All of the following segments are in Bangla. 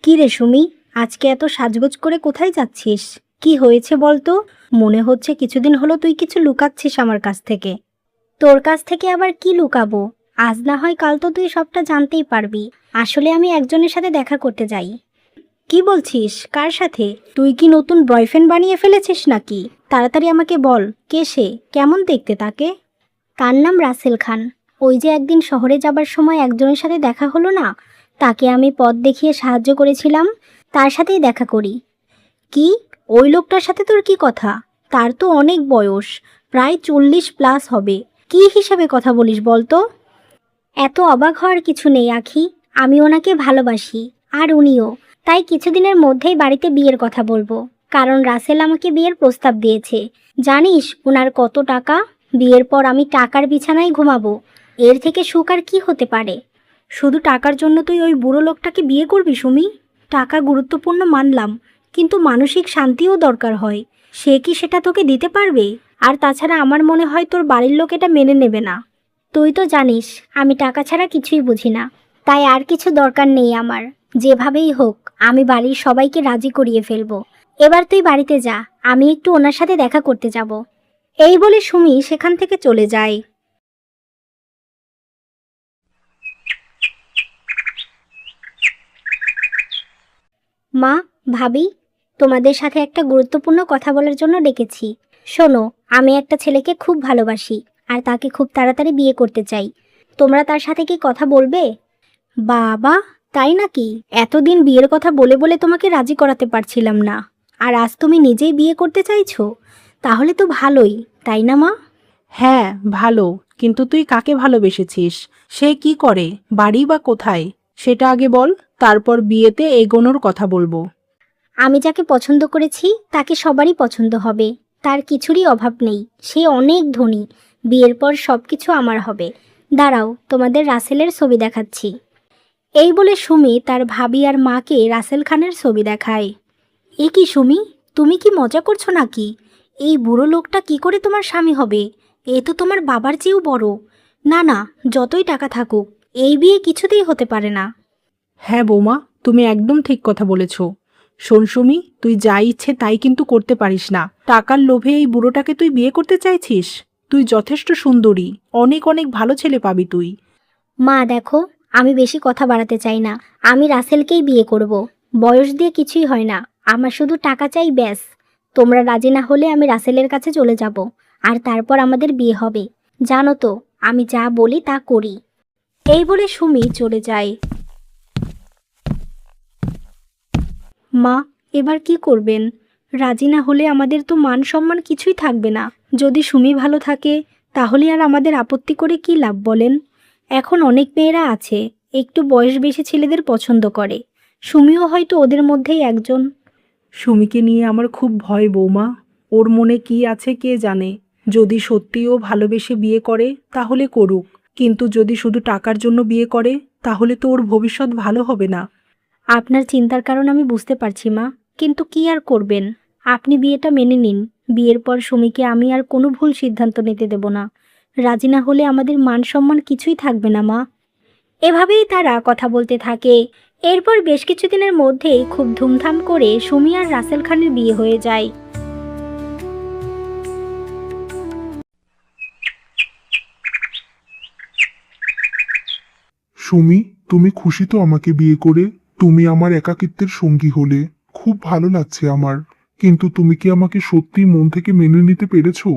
কি রে সুমি, আজকে এত সাজগোজ করে কোথায় যাচ্ছিস? কি হয়েছে বলতো? মনে হচ্ছে কিছুদিন হলো তুই কিছু লুকাচ্ছিস আমার কাছ থেকে। তোর কাছ থেকে আবার কি লুকাবো? আজ না হয় কাল তো তুই সবটা জানতেই পারবি। আসলে আমি একজনের সাথে দেখা করতে যাই। কি বলছিস? কার সাথে? তুই কি নতুন বয়ফ্রেন্ড বানিয়ে ফেলেছিস নাকি? তাড়াতাড়ি আমাকে বল, কে সে? কেমন দেখতে তাকে? তার নাম রাসেল খান। ওই যে একদিন শহরে যাবার সময় একজনের সাথে দেখা হলো না, তাকে আমি পথ দেখিয়ে সাহায্য করেছিলাম, তার সাথেই দেখা করি। কি? ওই লোকটার সাথে তোর কি কথা? তার তো অনেক বয়স, প্রায় 40+ হবে। কি হিসাবে কথা বলিস বলতো? এত অবাক হওয়ার কিছু নেই আখি। আমি ওনাকে ভালোবাসি, আর উনিও। তাই কিছুদিনের মধ্যেই বাড়িতে বিয়ের কথা বলবো, কারণ রাসেল আমাকে বিয়ের প্রস্তাব দিয়েছে। জানিস ওনার কত টাকা? বিয়ের পর আমি টাকার বিছানায় ঘুমাবো। এর থেকে সুখ আর কি হতে পারে? শুধু টাকার জন্য তুই ওই বুড়ো লোকটাকে বিয়ে করবি সুমি? টাকা গুরুত্বপূর্ণ মানলাম, কিন্তু মানসিক শান্তিও দরকার হয়। সে কি সেটা তোকে দিতে পারবে? আর তাছাড়া আমার মনে হয় তোর বাড়ির লোক এটা মেনে নেবে না। তুই তো জানিস আমি টাকা ছাড়া কিছুই বুঝি না, তাই আর কিছু দরকার নেই আমার। যেভাবেই হোক আমি বাড়ির সবাইকে রাজি করিয়ে ফেলবো। এবার তুই বাড়িতে যা, আমি একটু ওনার সাথে দেখা করতে যাব। এই বলে সুমি সেখান থেকে চলে যায়। মা, ভাবি, তোমাদের সাথে একটা গুরুত্বপূর্ণ কথা বলার জন্য ডেকেছি। শোনো, আমি একটা ছেলেকে খুব ভালোবাসি, আর তাকে খুব তাড়াতাড়ি বিয়ে করতে চাই। তোমরা তার সাথে কি কথা বলবে? বাবা, তাই নাকি? এতদিন বিয়ের কথা বলে বলে তোমাকে রাজি করাতে পারছিলাম না, আর আজ তুমি নিজেই বিয়ে করতে চাইছো? তাহলে তো ভালোই, তাই না মা? হ্যাঁ, ভালো। কিন্তু তুই কাকে ভালোবেসেছিস? সে কি করে? বাড়ি বা কোথায়? সেটা আগে বল, তারপর বিয়েতে এগোনোর কথা বলবো। আমি যাকে পছন্দ করেছি তাকে সবারই পছন্দ হবে। তার কিছুরই অভাব নেই। সে অনেক ধনী। বিয়ের পর সব কিছু আমার হবে। দাঁড়াও, তোমাদের রাসেলের ছবি দেখাচ্ছি। এই বলে সুমি তার ভাবি আর মাকে রাসেল খানের ছবি দেখায়। এ কি সুমি, তুমি কি মজা করছো নাকি? এই বুড়ো লোকটা কি করে তোমার স্বামী হবে? এ তো তোমার বাবার চেয়েও বড়। না না, যতই টাকা থাকুক, এই বিয়ে কিছুতেই হতে পারে না। হ্যাঁ বৌমা, তুমি একদম ঠিক কথা বলেছ। শোন সুমি, তুই যা ইচ্ছে তাই কিন্তু করতে পারিস না। টাকার লোভে এই বুড়োটাকে তুই বিয়ে করতে চাইছিস? তুই যথেষ্ট সুন্দরী, অনেক অনেক ভালো ছেলে পাবি তুই। মা দেখো, আমি বেশি কথা বাড়াতে চাই না। আমি রাসেলকেই বিয়ে করব। বয়স দিয়ে কিছুই হয় না, আমার শুধু টাকা চাই ব্যাস। তোমরা রাজি না হলে আমি রাসেলের কাছে চলে যাব, আর তারপর আমাদের বিয়ে হবে। জানো তো, আমি যা বলি তা করি। এই বলে সুমি চলে যায়। মা, এবার কি করবেন? রাজি না হলে আমাদের তো মান সম্মান কিছুই থাকবে না। যদি সুমি ভালো থাকে, তাহলে আর আমাদের আপত্তি করে কি লাভ বলেন? এখন অনেক মেয়েরা আছে, একটু বয়স বেশি ছেলেদের পছন্দ করে। সুমিও হয়তো ওদের মধ্যেই একজন। সুমিকে নিয়ে আমার খুব ভয় বৌমা। ওর মনে কি আছে কে জানে। যদি সত্যি ও ভালোবেসে বিয়ে করে তাহলে করুক, কিন্তু যদি শুধু টাকার জন্য বিয়ে করে তাহলে তো ওর ভবিষ্যৎ ভালো হবে না। আপনার চিন্তার কারণ আমি বুঝতে পারছি মা, কিন্তু কি আর করবেন? আপনি বিয়েটা মেনে নিন। বিয়ের পর সুমিকে আমি আর কোনো ভুল সিদ্ধান্ত নিতে দেব না। রাজি না হলে আমাদের মান সম্মান কিছুই থাকবে না মা। এভাবেই তারা কথা বলতে থাকে। এরপর বেশ কিছুদিনের মধ্যেই খুব ধুমধাম করে সুমি আর রাসেল খানের বিয়ে হয়ে যায়। সুমি, তুমি খুশি তো আমাকে বিয়ে করে? তুমি আমার একাকিত্বের সঙ্গী হলে খুব ভালো লাগছে আমার। কিন্তু তুমি কি আমাকে সত্যি মন থেকে মেনে নিতে পেরেছো?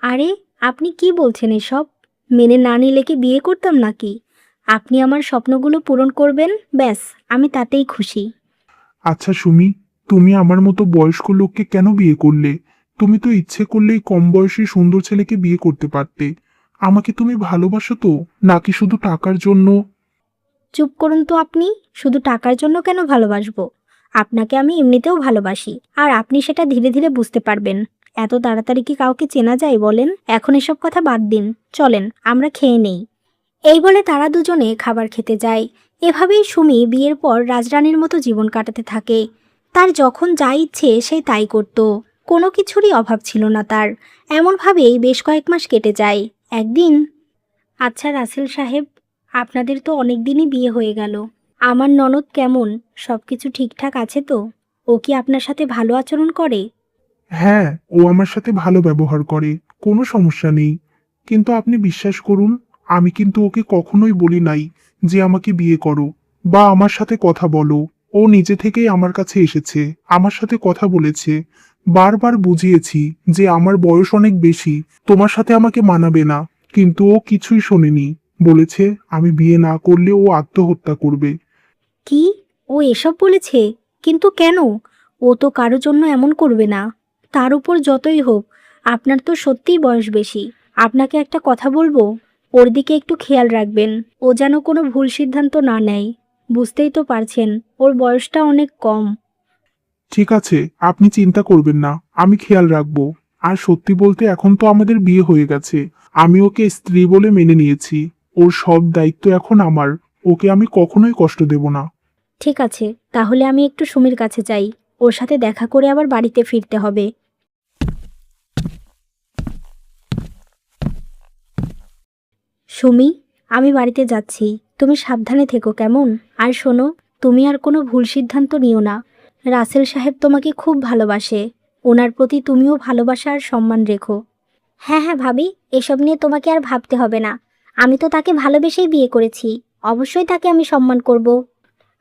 আরে, আপনি কি বলছেন এসব? মেনে না নিলে কি বিয়ে করতাম নাকি? আপনি আমার স্বপ্নগুলো পূরণ করবেন, ব্যাস, আমি তাতেই খুশি। আচ্ছা সুমি, তুমি আমার মতো বয়স্ক লোককে কেন বিয়ে করলে? তুমি তো ইচ্ছে করলেই কম বয়সী সুন্দর ছেলেকে বিয়ে করতে পারতে। আমাকে তুমি ভালোবাসো তো, নাকি শুধু টাকার জন্য? চুপ করুন তো আপনি। শুধু টাকার জন্য কেন ভালোবাসবো? আপনাকে আমি এমনিতেও ভালোবাসি, আর আপনি সেটা ধীরে ধীরে বুঝতে পারবেন। এত তাড়াতাড়ি কি কাউকে চেনা যায় বলেন? এখন এসব কথা বাদ দিন, চলেন আমরা খেয়ে নেই। এই বলে তারা দুজনে খাবার খেতে যায়। এভাবেই সুমি বিয়ের পর রাজরানীর মতো জীবন কাটাতে থাকে। তার যখন যা ইচ্ছে সে তাই করত। কোনো কিছুরই অভাব ছিল না তার। এমনভাবেই বেশ কয়েক মাস কেটে যায়। একদিন, আচ্ছা রাসেল সাহেব, আপনাদের তো অনেক দিনই বিয়ে হয়ে গেল। আমার ননদ কেমন? সব কিছু ঠিকঠাক আছে তো? ও কি আপনার সাথে ভালো আচরণ করে? হ্যাঁ, ও আমার সাথে ভালো ব্যবহার করে, কোনো সমস্যা নেই। কিন্তু আপনি বিশ্বাস করুন, আমি কিন্তু ওকে কখনোই বলি নাই যে আমাকে বিয়ে করো বা আমার সাথে কথা বলো। ও নিজে থেকেই আমার কাছে এসেছে, আমার সাথে কথা বলেছে। বারবার বুঝিয়েছি যে আমার বয়স অনেক বেশি, তোমার সাথে আমাকে মানাবে না। কিন্তু ও কিছুই শোনেনি। বলেছে আমি বিয়ে না করলে ও আত্মহত্যা করবে। কি? ও এসব বলেছে? কিন্তু কেন? ও তো কারো জন্য এমন করবে না। তার উপর যতই হোক, আপনার তো সত্যিই বয়স বেশি। আপনাকে একটা কথা বলবো, ওর দিকে একটু খেয়াল রাখবেন। ও যেন কোনো ভুল সিদ্ধান্ত না নেয়। বুঝতেই তো পারছেন, ওর বয়সটা অনেক কম। ঠিক আছে, আপনি চিন্তা করবেন না, আমি খেয়াল রাখবো। আর সত্যি বলতে এখন তো আমাদের বিয়ে হয়ে গেছে। আমি ওকে স্ত্রী বলে মেনে নিয়েছি। ওর সব দায়িত্ব এখন আমার। ওকে আমি কখনোই কষ্ট দেব না। ঠিক আছে, তাহলে আমি একটু সুমির কাছে যাই। ওর সাথে দেখা করে আবার বাড়িতে ফিরতে হবে। সুমি, আমি বাড়িতে যাচ্ছি। তুমি সাবধানে থেকো কেমন? আর শোনো, তুমি আর কোনো ভুল সিদ্ধান্ত নিও না। রাসেল সাহেব তোমাকে খুব ভালোবাসে। ওনার প্রতি তুমিও ভালোবাসা আর সম্মান রেখো। হ্যাঁ হ্যাঁ ভাবি, এসব নিয়ে তোমাকে আর ভাবতে হবে না। আমি তো তাকে ভালোবেসেই বিয়ে করেছি। অবশ্যই তাকে আমি সম্মান করব।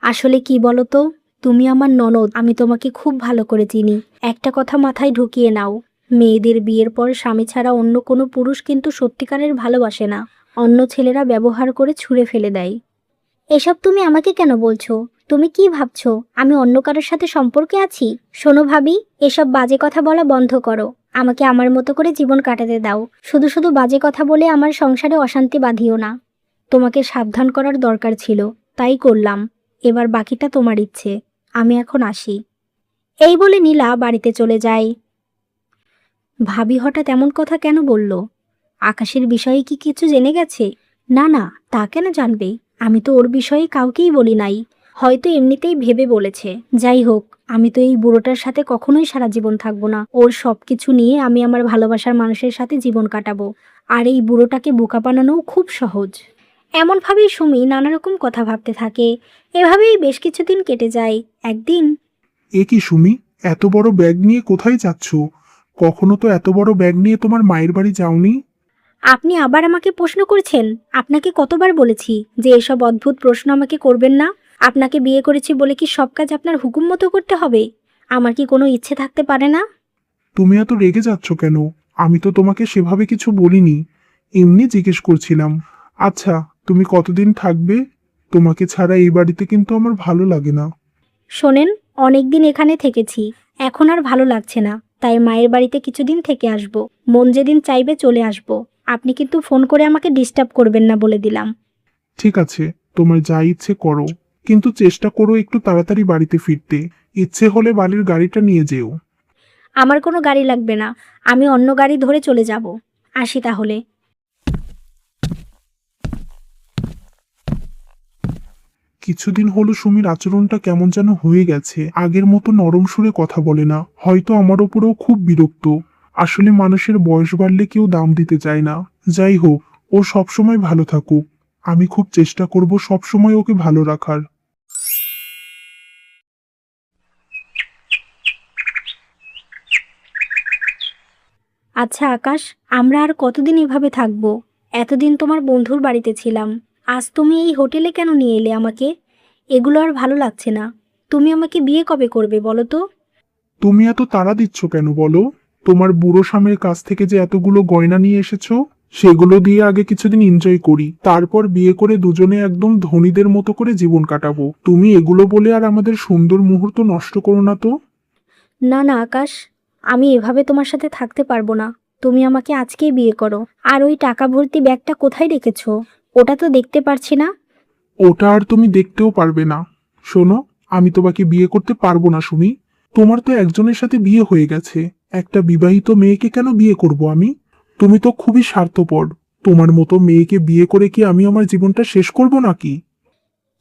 আসলে কি বলো তো, তুমি আমার ননদ, আমি তোমাকে খুব ভালো করে চিনি। একটা কথা মাথায় ঢুকিয়ে নাও, মেয়েদের বিয়ের পর স্বামী ছাড়া অন্য কোনো পুরুষ কিন্তু সত্যিকারের ভালোবাসে না। অন্য ছেলেরা ব্যবহার করে ছুঁড়ে ফেলে দেয়। এসব তুমি আমাকে কেন বলছো? তুমি কি ভাবছো আমি অন্য কারোর সাথে সম্পর্কে আছি? শোনো ভাবি, এসব বাজে কথা বলা বন্ধ করো। আমাকে আমার মতো করে জীবন কাটাতে দাও। শুধু শুধু বাজে কথা বলে আমার সংসারে অশান্তি বাঁধিও না। তোমাকে সাবধান করার দরকার ছিল, তাই করলাম। এবার বাকিটা তোমার ইচ্ছে। আমি এখন আসি। এই বলে নীলা বাড়িতে চলে যায়। ভাবি হঠাৎ এমন কথা কেন বলল? আকাশের বিষয়ে কি কিছু জেনে গেছে? না না, তা কেন জানবে? আমি তো ওর বিষয়ে কাউকেই বলি নাই। হয়তো এমনিতেই ভেবে বলেছে। যাই হোক, আমি তো এই বুড়োটার সাথে কখনোই সারা জীবন থাকবো না। ওর সব কিছু নিয়ে আমি আমার ভালোবাসার মানুষের সাথে জীবন কাটাবো। আর এই বুড়োটাকে বোকা বানানোও খুব সহজ। এমনভাবেই সুমি নানা রকম কথা ভাবতে থাকে। এভাবেই বেশ কিছুদিন কেটে যায়। একদিন, এ কি সুমি, এত বড় ব্যাগ নিয়ে কোথায় যাচ্ছ? কখনো তো এত বড় ব্যাগ নিয়ে তোমার মায়ের বাড়ি যাওনি। আপনি আবার আমাকে প্রশ্ন করছেন? আপনাকে কতবার বলেছি যে এসব অদ্ভুত প্রশ্ন আমাকে করবেন না? আপনাকে বিয়ে করেছি বলে কি সব কাজ আপনার হুকুম মতো করতে হবে? আমার কি কোনো ইচ্ছে থাকতে পারে না? তুমি এত রেগে যাচ্ছ কেন? আমি তো তোমাকে সেভাবে কিছু বলিনি, এমনি জিজ্ঞেস করছিলাম। আচ্ছা, তুমি কতদিন থাকবে? তোমাকে ছাড়া এই বাড়িতে কিন্তু আমার ভালো লাগে না। শোনেন, অনেক দিন এখানে থেকেছি, এখন আর ভালো লাগছে না। তাই মায়ের বাড়িতে কিছুদিন থেকে আসব। মন যেদিন চাইবে চলে আসব। আপনি কিন্তু ফোন করে আমাকে ডিস্টার্ব করবেন না বলে দিলাম। ঠিক আছে, তোমার যা ইচ্ছে করো, কিন্তু চেষ্টা করো একটু তাড়াতাড়ি বাড়িতে ফিরতে। ইচ্ছে হলে বাড়ির গাড়িটা নিয়ে যেও। আমার কোনো গাড়ি লাগবে না, আমি অন্য গাড়ি ধরে চলে যাব। আসি তাহলে। কিছুদিন হলো সুমির আচরণটা কেমন যেন হয়ে গেছে, আগের মতো নরম সুরে কথা বলে না। হয়তো আমার ওপরেও খুব বিরক্ত। আসলে মানুষের বয়স বাড়লে কেউ দাম দিতে চায় না। যাই হোক, ও সবসময় ভালো থাকুক। আমি খুব চেষ্টা করব সবসময় ওকে ভালো রাখার। আচ্ছা আকাশ, আমরা আর কতদিন এভাবে থাকবো? এতদিন তোমার বন্ধুর বাড়িতে ছিলাম, আজ তুমি এই হোটেলে কেন নিয়ে এলে আমাকে? এগুলো আর ভালো লাগছে না। তুমি আমাকে বিয়ে কবে করবে বলো তো? তুমি এত তাড়া দিচ্ছ কেন বলো? তোমার বুড়ো স্বামীর কাছ থেকে যে এতগুলো গয়না নিয়ে এসেছো, সেগুলো দিয়ে আগে কিছুদিন এনজয় করি, তারপর বিয়ে করে দুজনে একদম ধনীদের মতো করে জীবন কাটাবো। তুমি এগুলো বলে আর আমাদের সুন্দর মুহূর্ত নষ্ট করো না তো। না না আকাশ, আমি এভাবে তোমার সাথে থাকতে পারবো না। তুমি আমাকে আজকেই বিয়ে করো। আর ওই টাকা ভর্তি ব্যাগটা কোথায় রেখেছো? ওটা তো দেখতে পারছি না। ওটা আর তুমি দেখতেও পারবে না। শোনো, আমি তোমাকে বিয়ে করতে পারবো না সুমি। তোমার তো একজনের সাথে বিয়ে হয়ে গেছে। একটা বিবাহিত মেয়েকে কেন বিয়ে করব আমি? তুমি তো খুবই স্বার্থপর। তোমার মতো মেয়েকে বিয়ে করে কি আমি আমার জীবনটা শেষ করব নাকি?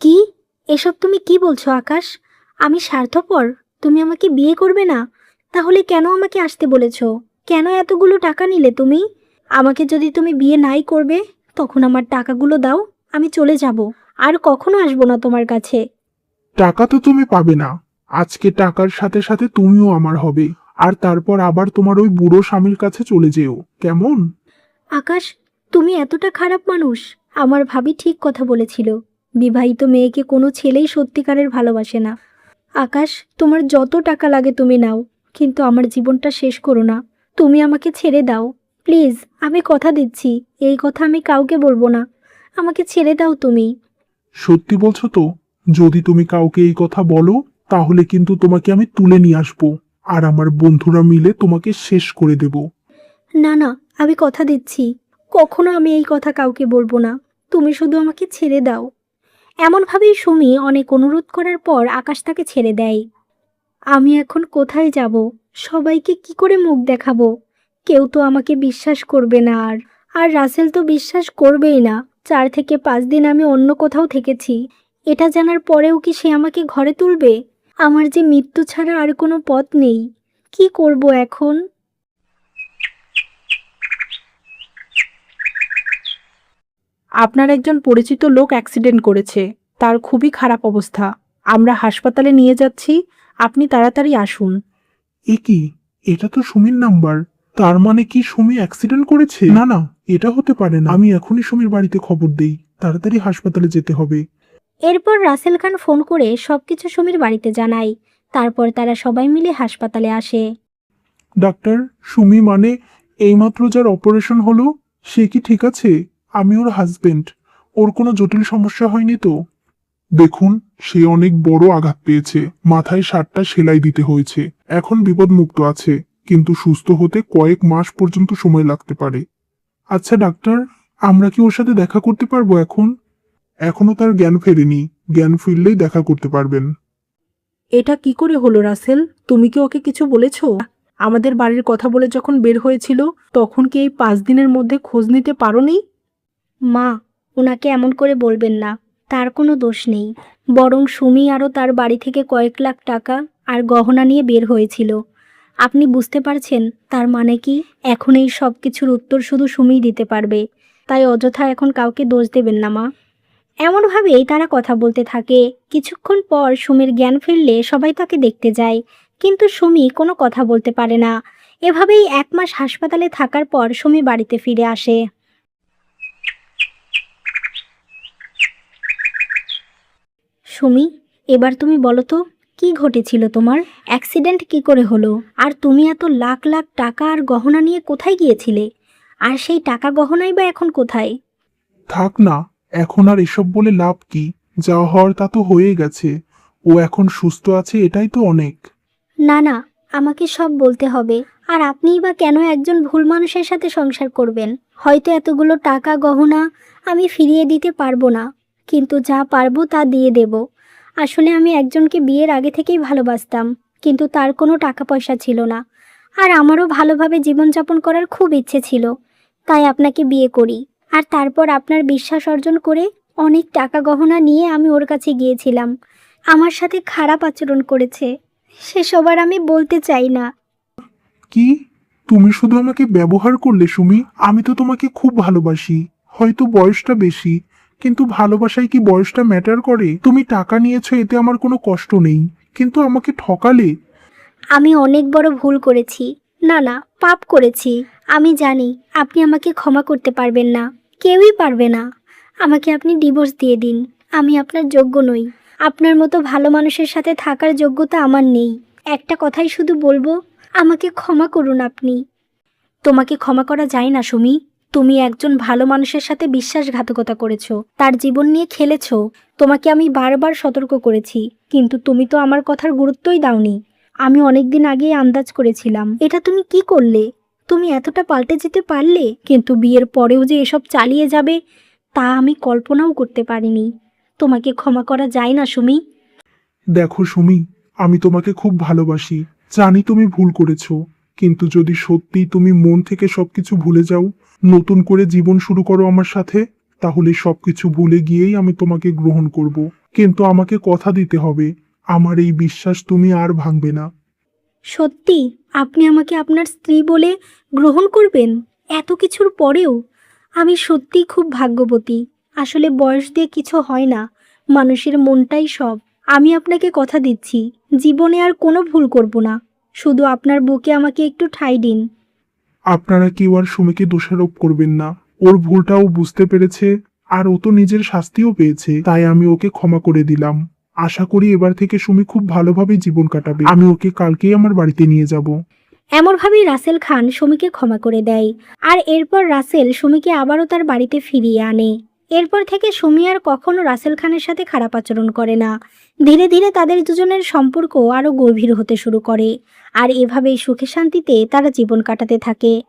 কি? এসব তুমি কি বলছো আকাশ? আমি স্বার্থপর? তুমি আমাকে বিয়ে করবে না? তাহলে কেন আমাকে আসতে বলেছো? কেন এতগুলো টাকা নিলে তুমি? আমাকে যদি তুমি বিয়ে নাই করবে, তখন আমার টাকাগুলো দাও, আমি চলে যাব। আর কখনো আসবো না তোমার কাছে। টাকা তো তুমি পাবে না, আজকে টাকার সাথে সাথে তুমিও আমার হবে। আর তারপর আবার তোমার ওই বুড়ো স্বামীর কাছে চলে যেও, কেমন? আকাশ, তুমি এতটা খারাপ মানুষ? আমার ভাবি ঠিক কথা বলেছিল, বিবাহিত মেয়েকে কোনো ছেলেই সত্যিকারের ভালোবাসে না। আকাশ, তোমার যত টাকা লাগে তুমি নাও, কিন্তু আমার জীবনটা শেষ করো না। তুমি আমাকে ছেড়ে দাও প্লিজ, আমি কথা দিচ্ছি, এই কথা আমি কাউকে বলবো না। আমাকে ছেড়ে দাও তুমি। সত্যি বলছো তো? যদি তুমি কাউকে এই কথা বলো, তাহলে কিন্তু তোমাকে আমি তুলে নিয়ে আসবো, আর আমার বন্ধুরা মিলে তোমাকে শেষ করে দেব। না না, আমি কথা দিচ্ছি, কখনো আমি এই কথা কাউকে বলবো না। তুমি শুধু আমাকে ছেড়ে দাও। এমনভাবেই সুমি অনেক অনুরোধ করার পর আকাশ তাকে ছেড়ে দেয়। আমি এখন কোথায় যাব? সবাইকে কি করে মুখ দেখাবো? কেউ তো আমাকে বিশ্বাস করবে না। আর আর রাসেল তো বিশ্বাস করবেই না। 4 থেকে 5 দিন আমি অন্য কোথাও থেকেছি, এটা জানার পরেও কি সে আমাকে ঘরে তুলবে? আমার যে মৃত্যু ছাড়া আর কোনো পথ নেই। কি করব এখন? আপনার একজন পরিচিত লোক অ্যাক্সিডেন্ট করেছে, তার খুবই খারাপ অবস্থা। আমরা হাসপাতালে নিয়ে যাচ্ছি, আপনি তাড়াতাড়ি আসুন। এ কি? এটা তো সুমির নাম্বার। তার মানে কি সুমি অ্যাক্সিডেন্ট করেছে? না না, এটা হতে পারে না। আমি এখনই সুমির বাড়িতে খবর দেই, তাড়াতাড়ি হাসপাতালে যেতে হবে। এরপর রাসেল খান ফোন করে সবকিছু সুমির বাড়িতে জানায়। তারপর তারা সবাই মিলে হাসপাতালে আসে। ডাক্তার, সুমি মানে এইমাত্র যার অপারেশন হলো, সে কি ঠিক আছে? আমি ওর হাজবেন্ড। ওর কোনো জটিল সমস্যা হয়নি তো? দেখুন, সে অনেক বড় আঘাত পেয়েছে, মাথায় 7টা সেলাই দিতে হয়েছে। এখন বিপদমুক্ত আছে, কিন্তু সুস্থ হতে কয়েক মাস পর্যন্ত সময় লাগতে পারে। আচ্ছা ডাক্তার, আমরা কি ওর সাথে দেখা করতে পারবো এখন? এখনো তার জ্ঞান ফেরেনি, জ্ঞান ফিরলেই দেখা করতে পারবেন। এটা কি করে হলো রাসেল? তুমি কি ওকে কিছু বলেছো? আমাদের বাড়ির কথা বলে যখন বের হয়েছিল, তখন কি এই 5 দিনের মধ্যে খোঁজ নিতে পারোনি? মা, ওনাকে এমন করে বলবেন না, তার কোনো দোষ নেই। বরং সুমি আরও তার বাড়ি থেকে কয়েক লাখ টাকা আর গহনা নিয়ে বের হয়েছিল। আপনি বুঝতে পারছেন তার মানে কি? এখন এই সব কিছুর উত্তর শুধু সুমিই দিতে পারবে। তাই অযথা এখন কাউকে দোষ দেবেন না মা। এমনভাবেই তারা কথা বলতে থাকে। কিছুক্ষণ পর সুমির জ্ঞান ফিরলে সবাই তাকে দেখতে যায়, কিন্তু সুমি কোনো কথা বলতে পারে না। এভাবেই 1 মাস হাসপাতালে থাকার পর সুমি বাড়িতে ফিরে আসে। সুমি, এবার তুমি বলো তো, কি ঘটেছিল তোমার? অ্যাক্সিডেন্ট কি করে হলো? আর তুমি এত লাখ লাখ টাকা আর গহনা নিয়ে কোথায় গিয়েছিলে? আর সেই টাকা গহনাই বা এখন কোথায়? থাক না, এখন আর এসব বলে লাভ কি? যা হওয়ার তা তো হয়ে গেছে। ও এখন সুস্থ আছে, এটাই তো অনেক। না না, আমাকে সব বলতে হবে। আর আপনিই বা কেন একজন ভুল মানুষের সাথে সংসার করবেন? হয়তো এতগুলো টাকা গহনা আমি ফিরিয়ে দিতে পারবো না, কিন্তু যা পারবো তা দিয়ে দেব। আসলে আমি একজনকে বিয়ের আগে থেকেই ভালোবাসতাম, কিন্তু তার কোনো টাকা পয়সা ছিল না। আর আমারও ভালোভাবে জীবনযাপন করার খুব ইচ্ছে ছিল, তাই আপনাকে বিয়ে করি। আর তারপর আপনার বিশ্বাস অর্জন করে অনেক টাকা গহনা নিয়ে আমি ওর কাছে গিয়েছিলাম। আমার সাথে খারাপ আচরণ করেছে, সেসব আর আমি বলতে চাই না। কি? তুমি শুধু আমাকে ব্যবহার করলে সুমি? আমি তো তোমাকে খুব ভালোবাসি। হয়তো বয়সটা বেশি, কিন্তু ভালোবাসায় কি বয়সটা ম্যাটার করে? তুমি টাকা নিয়েছো, এতে আমার কোনো কষ্ট নেই, কিন্তু আমাকে ঠকালে। আমি অনেক বড় ভুল করেছি, না না, পাপ করেছি। আমি জানি আপনি আমাকে ক্ষমা করতে পারবেন না, কেউই পারবে না। আমাকে আপনি ডিভোর্স দিয়ে দিন, আমি আপনার যোগ্য নই। আপনার মতো ভালো মানুষের সাথে থাকার যোগ্যতা আমার নেই। একটা কথাই শুধু বলবো, আমাকে ক্ষমা করুন আপনি। তোমাকে ক্ষমা করা যায় না সুমি। তুমি একজন ভালো মানুষের সাথে বিশ্বাসঘাতকতা করেছো, তার জীবন নিয়ে খেলেছো। তোমাকে আমি বারবার সতর্ক করেছি, কিন্তু তুমি তো আমার কথার গুরুত্বই দাওনি। আমি অনেকদিন আগেই আন্দাজ করেছিলাম। এটা তুমি কি করলে? তুমি এতটা পাল্টে যেতে পারলে? কিন্তু বিয়ের পরেও যে এসব চালিয়ে যাবে, তা আমি কল্পনাও করতে পারিনি। তোমাকে ক্ষমা করা যায় না সুমি। দেখো সুমি, আমি তোমাকে খুব ভালোবাসি, জানি তুমি ভুল করেছো, কিন্তু যদি সত্যি তুমি মন থেকে সবকিছু ভুলে যাও, নতুন করে জীবন শুরু করো আমার সাথে, তাহলে সবকিছু ভুলে গিয়েই আমি তোমাকে গ্রহণ করব। কিন্তু আমাকে কথা দিতে হবে, আমার এই বিশ্বাস তুমি আর ভাঙবে না। সত্যি আপনি আমাকে আপনার স্ত্রী বলে গ্রহণ করবেন? এত কিছুর পরেও? আমি সত্যিই খুব ভাগ্যবতী। আসলে বয়স দিয়ে কিছু হয় না, মানুষের মনটাই সব। আমি আপনাকে কথা দিচ্ছি, জীবনে আর কোনো ভুল করব না। শুধু আপনার বুকে আমাকে একটু ঠাঁই দিন। আপনারা কেউ আর সুমিকে দোষারোপ করবেন না। ওর ভুলটাও বুঝতে পেরেছে, আর ও তো নিজের শাস্তিও পেয়েছে, তাই আমি ওকে ক্ষমা করে দিলাম। আশা করি এবার থেকে সুমি খুব ভালোভাবে জীবন কাটাবে। আমি ওকে কালকেই আমার বাড়িতে নিয়ে যাব। এমনভাবেই রাসেল খান সুমিকে ক্ষমা করে দেয়। আর এরপর রাসেল সুমিকে আবারও তার বাড়িতে ফিরিয়ে আনে। এরপর থেকে সুমি আর কখনো রাসেল খানের সাথে খারাপ আচরণ করে না। ধীরে ধীরে তাদের দুজনের সম্পর্ক আরও গভীর হতে শুরু করে। আর এভাবেই সুখে শান্তিতে তারা জীবন কাটাতে থাকে।